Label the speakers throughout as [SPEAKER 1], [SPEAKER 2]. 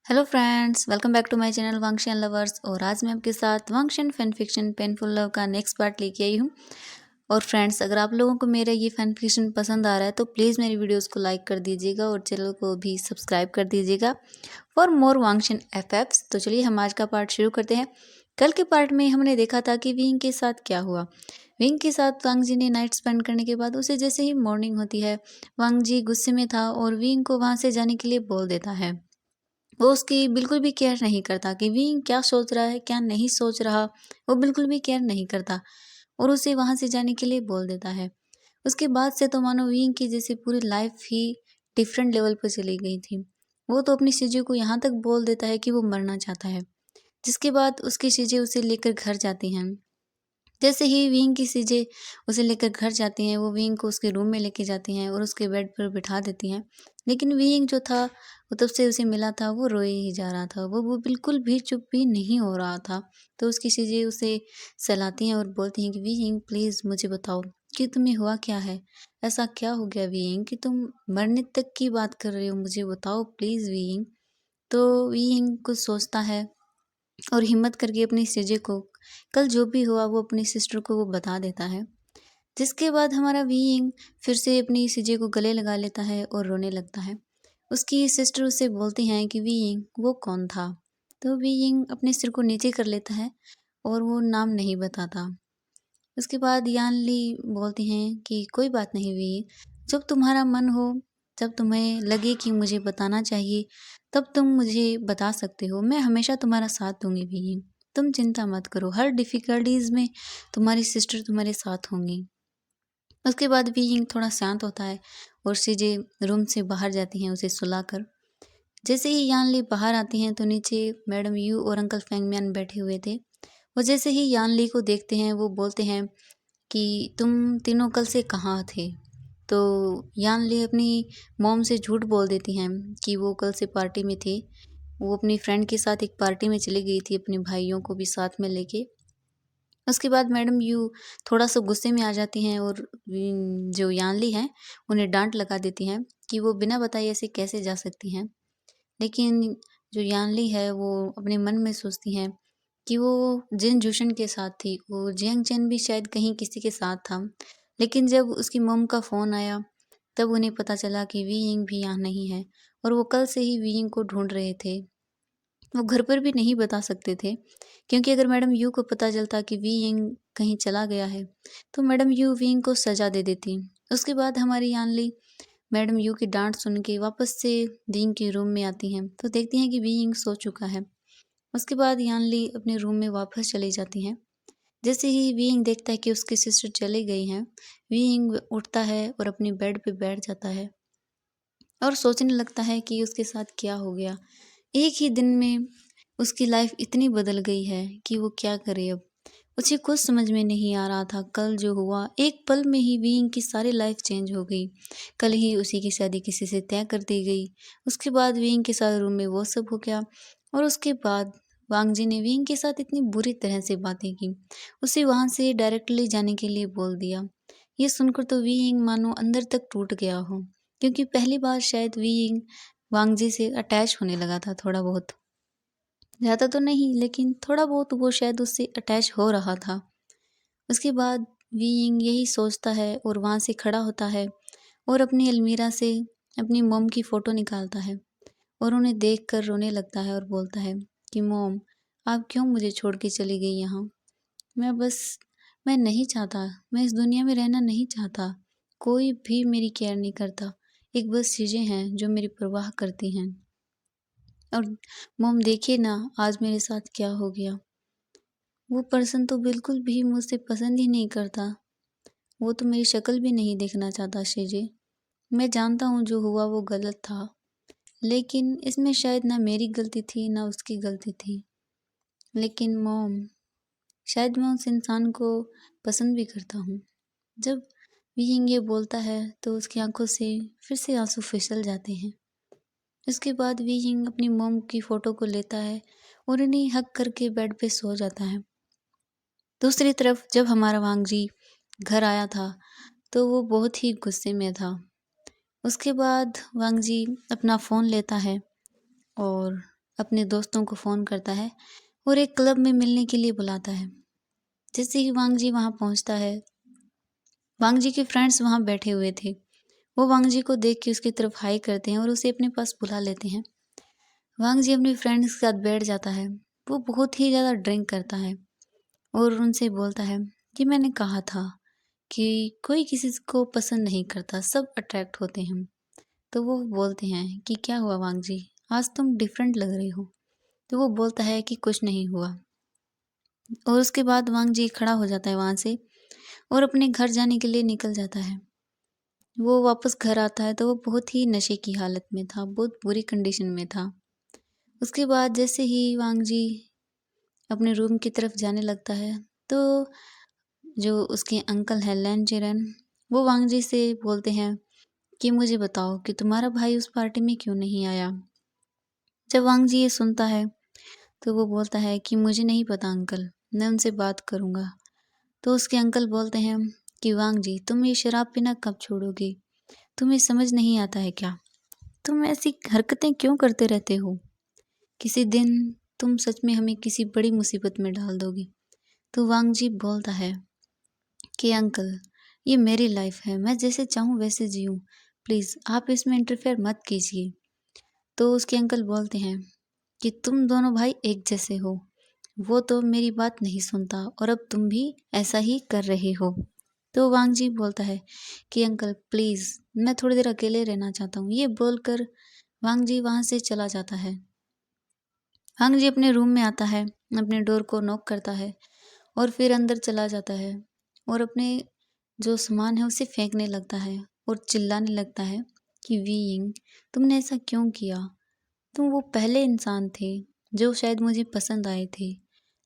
[SPEAKER 1] Hello friends, welcome back to my channel Wangxian lovers. और आज मैं आपके साथ Wangxian fan fiction painful love का नेक्स्ट पार्ट लेके आई हूँ। और फ्रेंड्स, अगर आप लोगों को मेरा ये फैन फिक्शन पसंद आ रहा है तो प्लीज़ मेरी वीडियोस को लाइक कर दीजिएगा और चैनल को भी सब्सक्राइब कर दीजिएगा फॉर मोर वांगशियन एफएफ्स। तो चलिए हम आज का पार्ट शुरू करते हैं। कल के पार्ट में हमने देखा था कि विंग के साथ क्या हुआ। विंग के साथ वांग जी ने नाइट स्पेंड करने के बाद उसे जैसे ही मॉर्निंग होती है, वांग जी गुस्से में था और विंग को वहाँ से जाने के लिए बोल देता है। वो उसकी बिल्कुल भी केयर नहीं करता कि विंग क्या सोच रहा है, क्या नहीं सोच रहा। वो बिल्कुल भी केयर नहीं करता और उसे वहाँ से जाने के लिए बोल देता है। उसके बाद से तो मानो विंग की जैसे पूरी लाइफ ही डिफरेंट लेवल पर चली गई थी। वो तो अपनी चीज़ों को यहाँ तक बोल देता है कि वो मरना चाहता है। जिसके बाद उसकी चीज़ें उसे लेकर घर जाती हैं। जैसे ही विंग की चीज़ें उसे लेकर घर जाती हैं, वो विंग को उसके रूम में लेके जाती हैं और उसके बेड पर बिठा देती हैं। लेकिन विंग जो था, वो तब से उसे मिला था, वो रोए ही जा रहा था। वो बिल्कुल भी चुप भी नहीं हो रहा था। तो उसकी चीज़ें उसे सहलाती हैं और बोलती हैं कि विंग प्लीज़ मुझे बताओ कि तुम्हें हुआ क्या है? ऐसा क्या हो गया विंग कि तुम मरने तक की बात कर रहे हो? मुझे बताओ प्लीज़ विंग। तो विंग कुछ सोचता है और हिम्मत करके अपनी चीज़ें को, कल जो भी हुआ वो अपनी सिस्टर को वो बता देता है। जिसके बाद हमारा वीइंग फिर से अपनी चीज़ें को गले लगा लेता है और रोने लगता है। उसकी सिस्टर उससे बोलती हैं कि वीइंग वो कौन था। तो वीइंग अपने सिर को नीचे कर लेता है और वो नाम नहीं बताता। उसके बाद यान ली बोलती हैं कि कोई बात नहीं वी, जब तुम्हारा मन हो, जब तुम्हें लगे कि मुझे बताना चाहिए, तब तुम मुझे बता सकते हो। मैं हमेशा तुम्हारा साथ दूंगी वी। तुम चिंता मत करो, हर डिफ़िकल्टीज़ में तुम्हारी सिस्टर तुम्हारे साथ होंगी। उसके बाद वी थोड़ा शांत होता है और चीज़ें रूम से बाहर जाती हैं उसे सुलाकर। जैसे ही यानली बाहर आती हैं तो नीचे मैडम यू और अंकल फेंगमियान बैठे हुए थे। वो जैसे ही यानली को देखते हैं वो बोलते हैं कि तुम तीनों कल से कहाँ थे? तो यानली अपनी मॉम से झूठ बोल देती हैं कि वो कल से पार्टी में थी। वो अपनी फ्रेंड के साथ एक पार्टी में चली गई थी अपने भाइयों को भी साथ में लेके। उसके बाद मैडम यू थोड़ा-सा गुस्से में आ जाती हैं और जो यानली हैं उन्हें डाँट लगा देती हैं कि वो बिना बताए ऐसे कैसे जा सकती हैं। लेकिन जो यानली है वो अपने मन में सोचती हैं कि वो जिन जूशन के साथ थी, वो जियांग चैन भी शायद कहीं किसी के साथ था। लेकिन जब उसकी मॉम का फ़ोन आया, तब उन्हें पता चला कि वी यिंग भी यहाँ नहीं है और वो कल से ही वी यिंग को ढूँढ रहे थे। वो घर पर भी नहीं बता सकते थे, क्योंकि अगर मैडम यू को पता चलता कि वी यिंग कहीं चला गया है, तो मैडम यू वी यिंग को सज़ा दे देती। उसके बाद हमारी यानली मैडम यू की डांट सुन के वापस से विंग के रूम में आती हैं तो देखती हैं कि विंग सो चुका है। उसके बाद यानली अपने रूम में वापस चली जाती हैं। जैसे ही विंग देखता है कि उसकी सिस्टर चली गई हैं, विंग उठता है और अपनी बेड पे बैठ जाता है और सोचने लगता है कि उसके साथ क्या हो गया। एक ही दिन में उसकी लाइफ इतनी बदल गई है कि वो क्या करे अब। उसे कुछ समझ में नहीं आ रहा था। कल जो हुआ, एक पल में ही विंग की सारी लाइफ चेंज हो गई। कल ही उसी की शादी किसी से तय कर दी गई। उसके बाद विंग के साथ रूम में वो सब हो गया और उसके बाद वांग जी ने विंग के साथ इतनी बुरी तरह से बातें की। उसे वहाँ से डायरेक्टली जाने के लिए बोल दिया। ये सुनकर तो विंग मानो अंदर तक टूट गया हो, क्योंकि पहली बार शायद विंग वांग जी से अटैच होने लगा था थोड़ा बहुत। ज़्यादा तो नहीं, लेकिन थोड़ा बहुत वो शायद उससे अटैच हो रहा था। उसके बाद विंग यही सोचता है और वहाँ से खड़ा होता है और अपनी अलमीरा से अपनी मॉम की फ़ोटो निकालता है और उन्हें देखकर रोने लगता है और बोलता है कि मॉम, आप क्यों मुझे छोड़ के चली गई यहाँ? मैं बस मैं नहीं चाहता, मैं इस दुनिया में रहना नहीं चाहता। कोई भी मेरी केयर नहीं करता। एक बस चीज़ें हैं जो मेरी परवाह करती हैं। और मॉम देखिए ना, आज मेरे साथ क्या हो गया। वो पर्सन तो बिल्कुल भी मुझसे पसंद ही नहीं करता। वो तो मेरी शक्ल भी नहीं देखना चाहता शीजे। मैं जानता हूँ जो हुआ वो गलत था, लेकिन इसमें शायद ना मेरी गलती थी ना उसकी गलती थी। लेकिन मॉम, शायद मैं उस इंसान को पसंद भी करता हूँ। जब विंग ये बोलता है तो उसकी आंखों से फिर से आंसू फिसल जाते हैं। इसके बाद विंग अपनी मॉम की फ़ोटो को लेता है और उन्हें हग करके बेड पे सो जाता है। दूसरी तरफ जब हमारा वांग जी घर आया था तो वो बहुत ही गुस्से में था। उसके बाद वांग जी अपना फ़ोन लेता है और अपने दोस्तों को फ़ोन करता है और एक क्लब में मिलने के लिए बुलाता है। जैसे ही वांग जी वहाँ पहुँचता है, वांग जी के फ्रेंड्स वहाँ बैठे हुए थे। वो वांग जी को देख के उसकी तरफ हाय करते हैं और उसे अपने पास बुला लेते हैं। वांग जी अपने फ्रेंड्स के साथ बैठ जाता है। वो बहुत ही ज़्यादा ड्रिंक करता है और उनसे बोलता है कि मैंने कहा था कि कोई किसी को पसंद नहीं करता, सब अट्रैक्ट होते हैं। तो वो बोलते हैं कि क्या हुआ वांग जी, आज तुम डिफरेंट लग रही हो। तो वो बोलता है कि कुछ नहीं हुआ। और उसके बाद वांग जी खड़ा हो जाता है वहाँ से और अपने घर जाने के लिए निकल जाता है। वो वापस घर आता है तो वो बहुत ही नशे की हालत में था, बहुत बुरी कंडीशन में था। उसके बाद जैसे ही वांग जी अपने रूम की तरफ जाने लगता है तो जो उसके अंकल हैं लैन चिरन, वो वांग जी से बोलते हैं कि मुझे बताओ कि तुम्हारा भाई उस पार्टी में क्यों नहीं आया। जब वांग जी ये सुनता है तो वो बोलता है कि मुझे नहीं पता अंकल, मैं उनसे बात करूँगा। तो उसके अंकल बोलते हैं कि वांग जी तुम ये शराब पीना कब छोड़ोगे, तुम्हें समझ नहीं आता है क्या, तुम ऐसी हरकतें क्यों करते रहते हो, किसी दिन तुम सच में हमें किसी बड़ी मुसीबत में डाल दोगे। तो वांग जी बोलता है कि अंकल ये मेरी लाइफ है, मैं जैसे चाहूँ वैसे जीऊँ, प्लीज़ आप इसमें इंटरफेयर मत कीजिए। तो उसके अंकल बोलते हैं कि तुम दोनों भाई एक जैसे हो, वो तो मेरी बात नहीं सुनता और अब तुम भी ऐसा ही कर रहे हो। तो वांग जी बोलता है कि अंकल प्लीज़ मैं थोड़ी देर अकेले रहना चाहता हूँ। ये बोलकर वांग जी वहाँ से चला जाता है। वांग जी अपने रूम में आता है, अपने डोर को नॉक करता है और फिर अंदर चला जाता है और अपने जो सामान है उसे फेंकने लगता है और चिल्लाने लगता है कि वी यिंग तुमने ऐसा क्यों किया, तुम वो पहले इंसान थे जो शायद मुझे पसंद आए थे,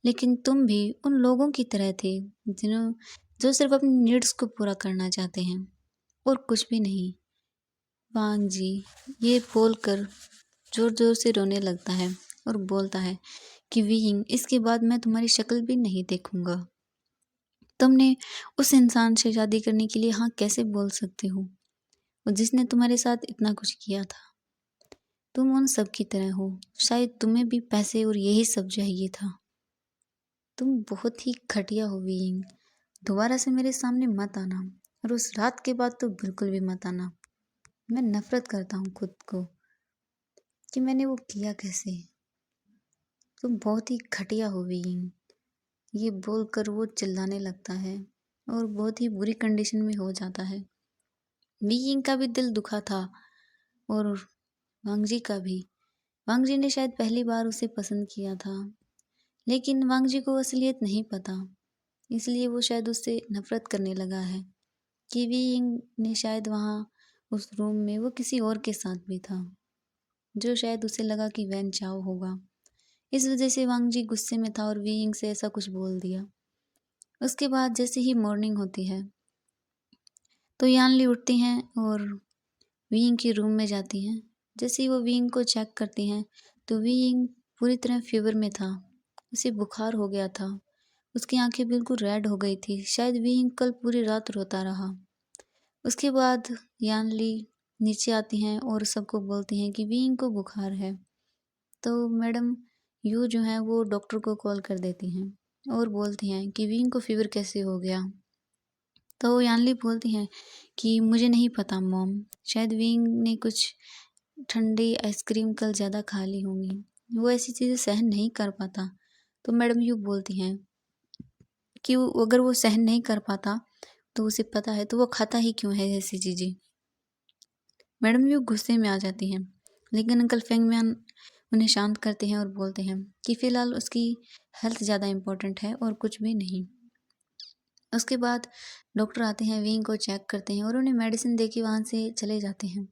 [SPEAKER 1] लेकिन तुम भी उन लोगों की तरह थे जिन्हों जो सिर्फ अपनी नीड्स को पूरा करना चाहते हैं और कुछ भी नहीं। वांग जी ये बोलकर जोर जोर से रोने लगता है और बोलता है कि वीइंग इसके बाद मैं तुम्हारी शक्ल भी नहीं देखूंगा। तुमने उस इंसान से शादी करने के लिए हाँ कैसे बोल सकते हो, और जिसने तुम्हारे साथ इतना कुछ किया था। तुम उन सब की तरह हो, शायद तुम्हें भी पैसे और यही सब चाहिए था। तुम बहुत ही घटिया हो वीइंग, दोबारा से मेरे सामने मत आना और उस रात के बाद तो बिल्कुल भी मत आना। मैं नफरत करता हूँ खुद को कि मैंने वो किया कैसे। तुम बहुत ही घटिया हो वीइंग। ये बोलकर वो चिल्लाने लगता है और बहुत ही बुरी कंडीशन में हो जाता है। वीइंग का भी दिल दुखा था और वांगजी का भी। वांगजी ने शायद पहली बार उसे पसंद किया था, लेकिन वांगजी को असलियत नहीं पता, इसलिए वो शायद उससे नफरत करने लगा है कि वीइंग ने शायद वहाँ उस रूम में वो किसी और के साथ भी था, जो शायद उसे लगा कि वैन चाओ होगा। इस वजह से वांगजी गुस्से में था और वीइंग से ऐसा कुछ बोल दिया। उसके बाद जैसे ही मॉर्निंग होती है तो यानली उठती हैं और वीइंग के रूम में जाती हैं। जैसे ही वो वीइंग को चेक करती हैं तो वीइंग पूरी तरह फीवर में था, उसे बुखार हो गया था, उसकी आंखें बिल्कुल रेड हो गई थी, शायद वीइंग कल पूरी रात रोता रहा। उसके बाद यानली नीचे आती हैं और सबको बोलती हैं कि वीइंग को बुखार है। तो मैडम यू जो है वो डॉक्टर को कॉल कर देती हैं और बोलती हैं कि वीइंग को फीवर कैसे हो गया। तो यानली बोलती हैं कि मुझे नहीं पता मॉम, शायद विंग ने कुछ ठंडी आइसक्रीम कल ज़्यादा खा ली होंगी, वो ऐसी चीज़ें सहन नहीं कर पाता। तो मैडम यू बोलती हैं कि अगर वो सहन नहीं कर पाता तो उसे पता है तो वो खाता ही क्यों है ऐसी चीज़ें। मैडम यू गुस्से में आ जाती हैं, लेकिन अंकल फेंगम्यान उन्हें शांत करते हैं और बोलते हैं कि फ़िलहाल उसकी हेल्थ ज़्यादा इम्पोर्टेंट है और कुछ भी नहीं। उसके बाद डॉक्टर आते हैं, विंग को चेक करते हैं और उन्हें मेडिसिन दे के वहाँ से चले जाते हैं।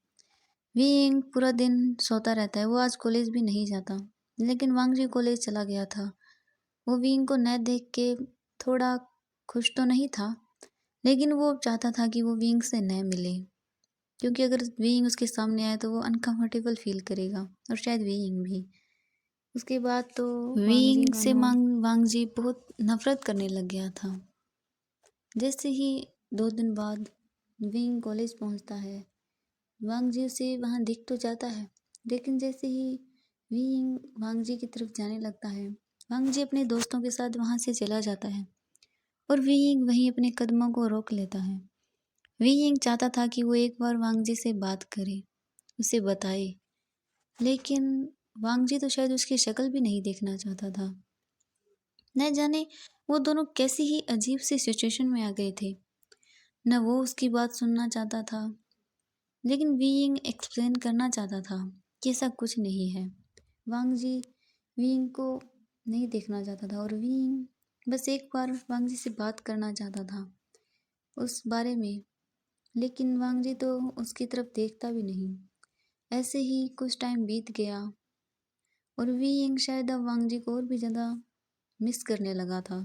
[SPEAKER 1] विंग पूरा दिन सोता रहता है, वो आज कॉलेज भी नहीं जाता, लेकिन वांगजी कॉलेज चला गया था। वो विंग को न देख के थोड़ा खुश तो नहीं था, लेकिन वो चाहता था कि वो विंग से न मिले, क्योंकि अगर विंग उसके सामने आए तो वो अनकंफर्टेबल फील करेगा और शायद विंग भी। उसके बाद तो विंग से वांगजी बहुत नफरत करने लग गया था। जैसे ही 2 दिन बाद विंग कॉलेज पहुंचता है, वांग जी उसे वहां दिख तो जाता है, लेकिन जैसे ही विंग वांगजी की तरफ जाने लगता है। वांगजी अपने दोस्तों के साथ वहाँ से चला जाता है और विंग वहीं अपने कदमों को रोक लेता है। विंग चाहता था कि वो एक बार वांगजी से बात करे, उसे बताए, लेकिन वांगजी तो शायद उसकी शक्ल भी नहीं देखना चाहता था। न जाने वो दोनों कैसी ही अजीब सी सिचुएशन में आ गए थे। न वो उसकी बात सुनना चाहता था, लेकिन विंग एक्सप्लेन करना चाहता था कि ऐसा कुछ नहीं है। वांगजी विंग को नहीं देखना चाहता था और विंग बस एक बार वांगजी से बात करना चाहता था उस बारे में, लेकिन वांगजी तो उसकी तरफ देखता भी नहीं। ऐसे ही कुछ टाइम बीत गया और विंग शायद अब वांगजी को और भी ज़्यादा मिस करने लगा था।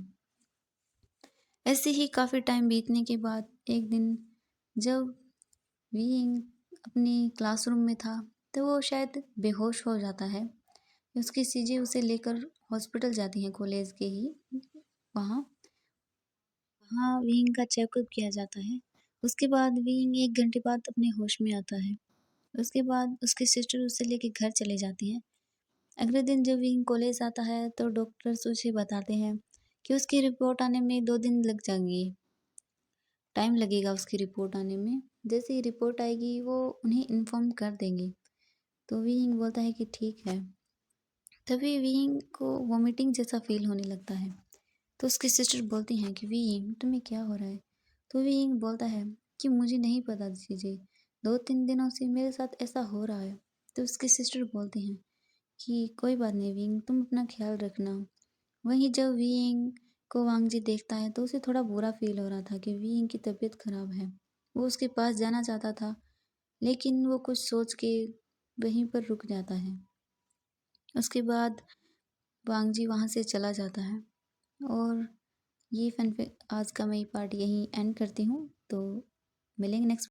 [SPEAKER 1] ऐसे ही काफ़ी टाइम बीतने के बाद एक दिन जब विंग अपनी क्लासरूम में था तो वो शायद बेहोश हो जाता है। उसकी सीजे उसे लेकर हॉस्पिटल जाती हैं कॉलेज के ही वहाँ। वहाँ विंग का चेकअप किया जाता है। उसके बाद विंग 1 घंटे बाद अपने होश में आता है। उसके बाद उसकी सिस्टर उसे लेके घर चले जाती हैं। अगले दिन जब विंग कॉलेज आता है तो डॉक्टर्स उसे बताते हैं कि उसकी रिपोर्ट आने में 2 दिन लग जाएंगे, टाइम लगेगा उसकी रिपोर्ट आने में। जैसे ही रिपोर्ट आएगी वो उन्हें इन्फॉर्म कर देंगे। तो विंग बोलता है कि ठीक है। तभी विंग को वॉमिटिंग जैसा फील होने लगता है। तो उसकी सिस्टर बोलती हैं कि विंग तुम्हें क्या हो रहा है। तो विंग बोलता है कि मुझे नहीं पता चीज़ें, 2-3 दिनों से मेरे साथ ऐसा हो रहा है। तो उसकी सिस्टर बोलती हैं कि कोई बात नहीं विंग, तुम अपना ख्याल रखना। वहीं जब विंग को वांगजी देखता है तो उसे थोड़ा बुरा फील हो रहा था कि विंग की तबीयत खराब है। वो उसके पास जाना चाहता था, लेकिन वो कुछ सोच के वहीं पर रुक जाता है। उसके बाद वांगजी वहाँ से चला जाता है और ये फन आज का मैं ये पार्ट यहीं एंड करती हूँ। तो मिलेंगे नेक्स्ट